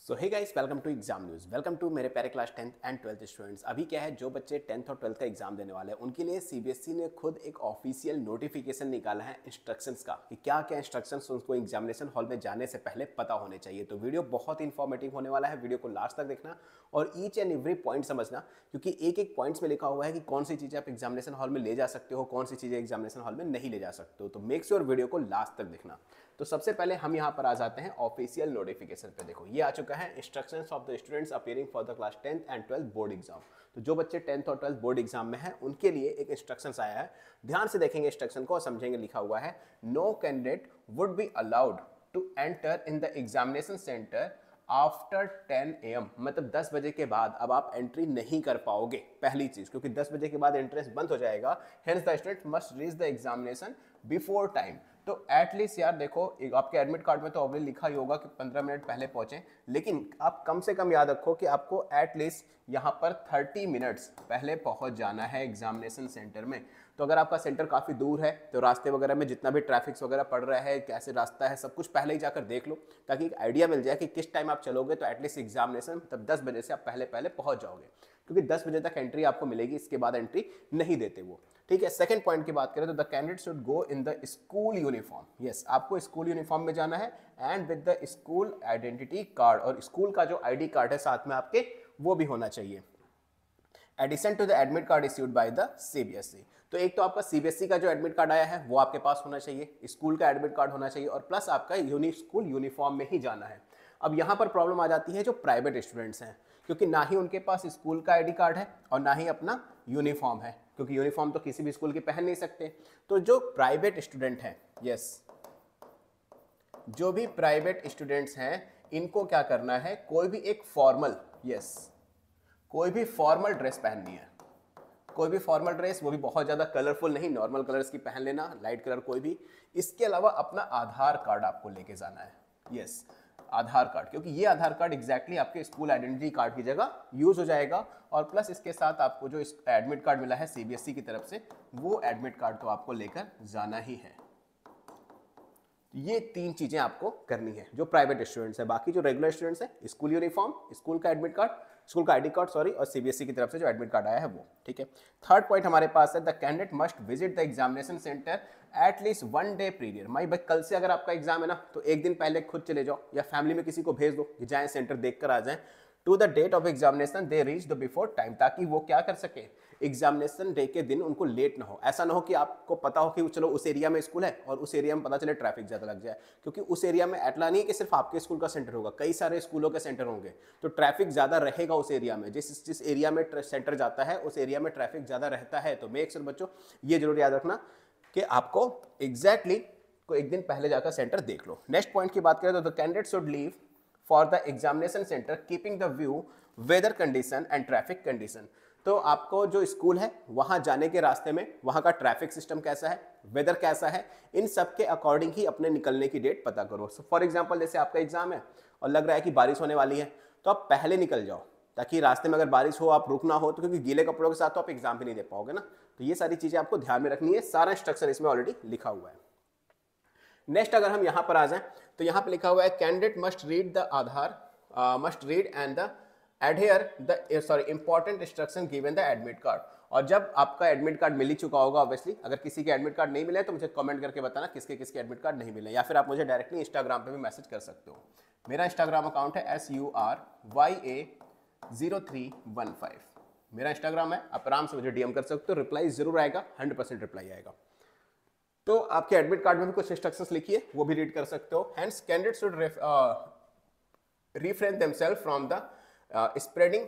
So hey guys, welcome to exam news. Welcome to मेरे प्यारे class 10th and 12th students. अभी क्या है, जो बच्चे 10th और 12th का एग्जाम देने वाले हैं उनके लिए सीबीएसई ने खुद एक ऑफिशियल नोटिफिकेशन निकाला है इंस्ट्रक्शंस का कि क्या क्या इंस्ट्रक्शंस उनको एग्जामिनेशन हॉल में जाने से पहले पता होने चाहिए। तो वीडियो बहुत इंफॉर्मेटिव होने वाला है, वीडियो को लास्ट तक देखना और ईच एंड एवरी पॉइंट समझना, क्योंकि एक एक पॉइंट्स में लिखा हुआ है कि कौन सी चीज़ें आप एग्जामिनेशन हॉल में ले जा सकते हो, कौन सी चीज़ें एग्जामिनेशन हॉल में नहीं ले जा सकते हो। तो मेक श्योर वीडियो को लास्ट तक देखना। तो सबसे पहले हम यहाँ पर आ जाते हैं ऑफिशियल नोटिफिकेशन पे। देखो ये आ चुका है, instructions of the students appearing for the class 10th and 12th board exam. तो जो बच्चे 10th और 12th बोर्ड एग्जाम में हैं उनके लिए एक इंस्ट्रक्शंस आया है। ध्यान से देखेंगे इंस्ट्रक्शन को और समझेंगे। लिखा हुआ है, no candidate would be allowed to enter in the examination centre after 10 AM, मतलब 10 बजे के बाद अब आप एंट्री नहीं कर पाओगे। पहली चीज, क्योंकि 10 बजे के बाद एंट्रेंस बंद हो जाएगा। Hence the student must reach the examination before time. तो एटलीस्ट यार देखो, आपके एडमिट कार्ड में तो ऑलरेडी लिखा ही होगा कि 15 मिनट पहले पहुंचे, लेकिन आप कम से कम याद रखो कि आपको एटलीस्ट यहाँ पर 30 मिनट्स पहले पहुंच जाना है एग्जामिनेशन सेंटर में। तो अगर आपका सेंटर काफ़ी दूर है तो रास्ते वगैरह में जितना भी ट्रैफिक्स वगैरह पड़ रहा है, कैसे रास्ता है, सब कुछ पहले ही जाकर देख लो, ताकि एक आइडिया मिल जाए कि किस टाइम आप चलोगे। तो एटलीस्ट एग्जामिनेशन मतलब 10 बजे से आप पहले पहले पहुंच जाओगे, क्योंकि 10 बजे तक एंट्री आपको मिलेगी, इसके बाद एंट्री नहीं देते वो। ठीक है। सेकंड पॉइंट की बात करें तो the candidate should go in the school uniform. Yes, आपको स्कूल यूनिफॉर्म में जाना है and with the school identity card, और स्कूल का जो आईडी कार्ड है साथ में आपके, वो भी होना चाहिए। Addition to the admit card issued by the CBSE. तो एक तो आपका सीबीएसई का जो एडमिट कार्ड आया है वो आपके पास होना चाहिए, स्कूल का एडमिट कार्ड होना चाहिए, और प्लस आपका स्कूल यूनिफॉर्म में ही जाना है। अब यहाँ पर प्रॉब्लम आ जाती है जो प्राइवेट स्टूडेंट्स हैं, क्योंकि ना ही उनके पास स्कूल का आईडी कार्ड है और ना ही अपना यूनिफॉर्म है, क्योंकि यूनिफॉर्म तो किसी भी स्कूल की पहन नहीं सकते। तो जो प्राइवेट स्टूडेंट हैं, यस, जो भी प्राइवेट स्टूडेंट्स हैं, इनको क्या करना है, कोई भी एक फॉर्मल, यस, कोई भी फॉर्मल ड्रेस पहननी है। कोई भी फॉर्मल ड्रेस, वो भी बहुत ज़्यादा कलरफुल नहीं, नॉर्मल कलर्स की पहन लेना, लाइट कलर कोई भी। इसके अलावा अपना आधार कार्ड आपको लेके जाना है। यस, आधार कार्ड, क्योंकि ये आधार कार्ड एग्जैक्टली आपके स्कूल आइडेंटिटी कार्ड की जगह यूज हो जाएगा। और प्लस इसके साथ आपको जो एडमिट कार्ड मिला है सीबीएसई की तरफ से, वो एडमिट कार्ड तो आपको लेकर जाना ही है। ये तीन चीजें आपको करनी है जो प्राइवेट स्टूडेंट्स है। बाकी जो रेगुलर स्टूडेंट्स है, स्कूल यूनिफॉर्म, स्कूल का एडमिट कार्ड, स्कूल का आईडी कार्ड सॉरी, और सीबीएसई की तरफ से जो एडमिट कार्ड आया है वो। ठीक है। थर्ड पॉइंट हमारे पास है, the candidate must visit the examination centre at least 1 day praevia. भाई कल से अगर आपका एग्जाम है ना, तो एक दिन पहले खुद चले जाओ या फैमिली में किसी को भेज दो कि जाए सेंटर देख कर आ जाए। To the date of examination they reach the before time, ताकि वो क्या कर सके, एग्जामिनेशन डे के दिन उनको लेट ना हो। ऐसा ना हो कि आपको पता हो कि चलो उस एरिया में स्कूल है और उस एरिया में पता चले ट्रैफिक ज़्यादा लग जाए, क्योंकि उस एरिया में एटला नहीं है कि सिर्फ आपके स्कूल का सेंटर होगा, कई सारे स्कूलों के सेंटर होंगे, तो ट्रैफिक ज़्यादा रहेगा उस एरिया में। जिस एरिया में सेंटर जाता है उस एरिया में ट्रैफिक ज़्यादा रहता है। तो मेक श्योर बच्चों ये जरूर याद रखना कि आपको एग्जैक्टली को एक दिन पहले जाकर सेंटर देख लो। नेक्स्ट पॉइंट की बात करें तो the candidate should leave for the examination centre keeping the view, weather condition and traffic condition. तो आपको जो स्कूल है वहां जाने के रास्ते में वहां का ट्रैफिक सिस्टम कैसा है, वेदर कैसा है, इन सब के अकॉर्डिंग ही अपने निकलने की डेट पता करो। फॉर एग्जांपल जैसे आपका एग्जाम है और लग रहा है कि बारिश होने वाली है, तो आप पहले निकल जाओ, ताकि रास्ते में अगर बारिश हो, आप रुकना हो, तो क्योंकि गीले कपड़ों के साथ तो आप एग्जाम भी नहीं दे पाओगे ना। तो ये सारी चीजें आपको ध्यान में रखनी है, सारा इंस्ट्रक्शन इसमें ऑलरेडी लिखा हुआ है। नेक्स्ट अगर हम यहाँ पर आ जाएं तो यहाँ पे लिखा हुआ है, candidate must read the Aadhaar, must read and the adhere the important instruction given the admit card। और जब आपका एडमिट कार्ड मिल ही चुका होगा ऑब्वियसली, अगर किसी के एडमिट कार्ड नहीं मिले तो मुझे कमेंट करके बताना किसके किसके एडमिट कार्ड नहीं मिले, या फिर आप मुझे डायरेक्टली इंस्टाग्राम पे भी मैसेज कर सकते हो। मेरा इंस्टाग्राम अकाउंट है SURYA0315, मेरा इंस्टाग्राम है, आप आराम से मुझे डीएम कर सकते हो, रिप्लाई जरूर आएगा, 100% रिप्लाई आएगा। तो आपके एडमिट कार्ड में भी कुछ इंस्ट्रक्शंस लिखी है, वो भी रीड कर सकते हो। Hence candidate should refrain themselves from the spreading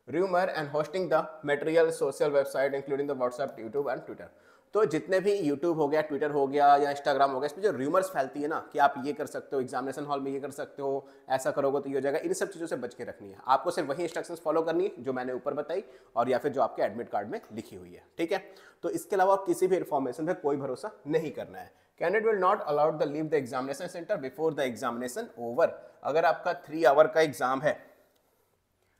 rumor and hosting the material social website including the WhatsApp, YouTube and Twitter। तो जितने भी YouTube हो गया, Twitter हो गया या Instagram हो गया, इसमें जो रूमर्स फैलती है ना कि आप ये कर सकते हो, एग्जामिनेशन हॉल में ये कर सकते हो, ऐसा करोगे तो ये हो जाएगा, इन सब चीज़ों से बच के रखनी है। आपको सिर्फ वही इंस्ट्रक्शंस फॉलो करनी है जो मैंने ऊपर बताई और या फिर जो आपके एडमिट कार्ड में लिखी हुई है। ठीक है। तो इसके अलावा किसी भी इन्फॉर्मेशन पर कोई भरोसा नहीं करना है। Candidate will not allowed the leave the examination centre before the examination over. अगर आपका 3 आवर का एग्जाम है,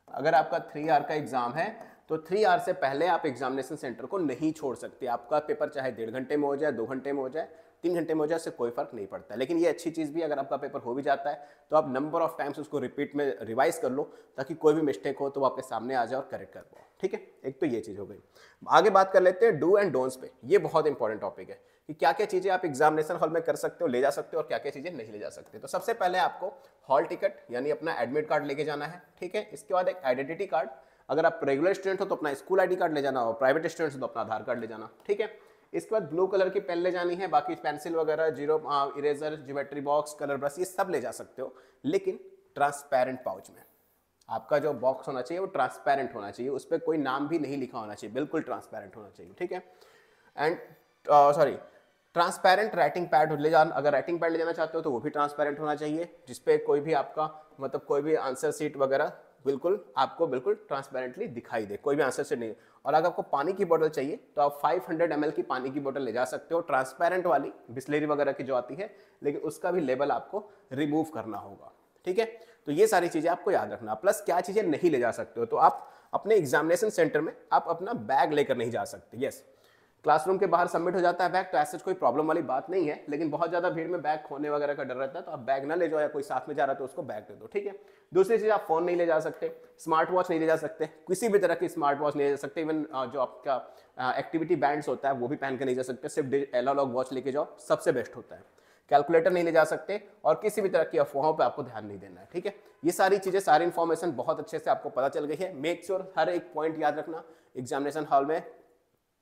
अगर आपका 3 आवर का एग्जाम है तो 3 आवर से पहले आप एग्जामिनेशन सेंटर को नहीं छोड़ सकते। आपका पेपर चाहे 1.5 घंटे में हो जाए, 2 घंटे में हो जाए, 3 घंटे में हो जाए, उससे कोई फर्क नहीं पड़ता। लेकिन ये अच्छी चीज़ भी, अगर आपका पेपर हो भी जाता है तो आप नंबर ऑफ टाइम्स उसको रिपीट में रिवाइज कर लो, ताकि कोई भी मिस्टेक हो तो वो आपके सामने आ जाए और करेक्ट कर पाओ। ठीक है, एक तो ये चीज़ हो गई। आगे बात कर लेते हैं डू एंड डोंट्स पे। ये बहुत इंपॉर्टेंट टॉपिक है कि क्या क्या चीज़ें आप एग्जामिनेशन हॉल में कर सकते हो, ले जा सकते हो, और क्या क्या चीज़ें नहीं ले जा सकते। तो सबसे पहले आपको हॉल टिकट यानी अपना एडमिट कार्ड लेके जाना है। ठीक है, इसके बाद एक आइडेंटिटी कार्ड, अगर आप रेगुलर स्टूडेंट हो तो अपना स्कूल आईडी कार्ड ले जाना, और प्राइवेट स्टूडेंट हो तो अपना आधार कार्ड ले जाना। ठीक है, इसके बाद ब्लू कलर की पेन ले जानी है, बाकी पेंसिल वगैरह, zero eraser, geometry box, colour brush, ये सब ले जा सकते हो, लेकिन ट्रांसपेरेंट पाउच में। आपका जो बॉक्स होना चाहिए वो ट्रांसपेरेंट होना चाहिए, उस पर कोई नाम भी नहीं लिखा होना चाहिए, बिल्कुल ट्रांसपेरेंट होना चाहिए। ठीक है, एंड ट्रांसपेरेंट राइटिंग पैड ले जाना, अगर राइटिंग पैड ले जाना चाहते हो तो वो भी ट्रांसपेरेंट होना चाहिए, जिसपे कोई भी आपका मतलब कोई भी आंसर शीट वगैरह बिल्कुल आपको बिल्कुल ट्रांसपेरेंटली दिखाई दे, कोई भी आंसर शीट नहीं। और अगर आपको पानी की बोतल चाहिए तो आप 500 ml की पानी की बोतल ले जा सकते हो, ट्रांसपेरेंट वाली, बिस्लेरी वगैरह की जो आती है, लेकिन उसका भी लेबल आपको रिमूव करना होगा। ठीक है, तो ये सारी चीज़ें आपको याद रखना। प्लस क्या चीज़ें नहीं ले जा सकते हो, तो आप अपने एग्जामिनेशन सेंटर में आप अपना बैग लेकर नहीं जा सकते। यस, क्लासरूम के बाहर सबमिट हो जाता है बैग, तो ऐसा कोई प्रॉब्लम वाली बात नहीं है, लेकिन बहुत ज़्यादा भीड़ में बैग खोने वगैरह का डर रहता है, तो आप बैग ना ले जाओ, या कोई साथ में जा रहा है तो उसको बैग दे दो। ठीक है, दूसरी चीज़, आप फोन नहीं ले जा सकते, स्मार्ट वॉच नहीं ले जा सकते, किसी भी तरह की स्मार्ट वॉच नहीं ले जा सकते, इवन जो आपका एक्टिविटी बैंड्स होता है वो भी पहन के नहीं जा सकते, सिर्फ एनालॉग वॉच लेके जाओ, सबसे बेस्ट होता है। कैलकुलेटर नहीं ले जा सकते, और किसी भी तरह की अफवाहों पे आपको ध्यान नहीं देना है। ठीक है, ये सारी चीज़ें, सारी इन्फॉर्मेशन बहुत अच्छे से आपको पता चल गई है। मेक श्योर हर एक पॉइंट याद रखना, एग्जामिनेशन हॉल में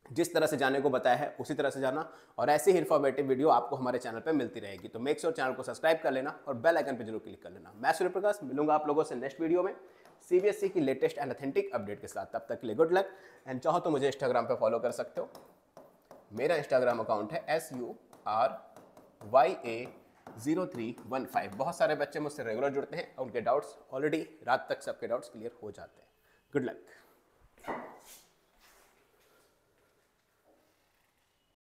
जिस तरह से जाने को बताया है उसी तरह से जाना, और ऐसे ही इन्फॉर्मेटिव वीडियो आपको हमारे चैनल पे मिलती रहेगी। तो मेक श्योर चैनल को सब्सक्राइब कर लेना और बेल आइकन पे जरूर क्लिक कर लेना। मैं सूर्य प्रकाश मिलूंगा आप लोगों से नेक्स्ट वीडियो में सीबीएसई की लेटेस्ट एंड ऑथेंटिक अपडेट के साथ। तब तक के लिए गुड लक, एंड चाहो तो मुझे इंस्टाग्राम पे फॉलो कर सकते हो। मेरा इंस्टाग्राम अकाउंट है SURYA0315। बहुत सारे बच्चे मुझसे रेगुलर जुड़ते हैं और उनके डाउट्स ऑलरेडी रात तक सबके डाउट्स क्लियर हो जाते हैं। Good luck.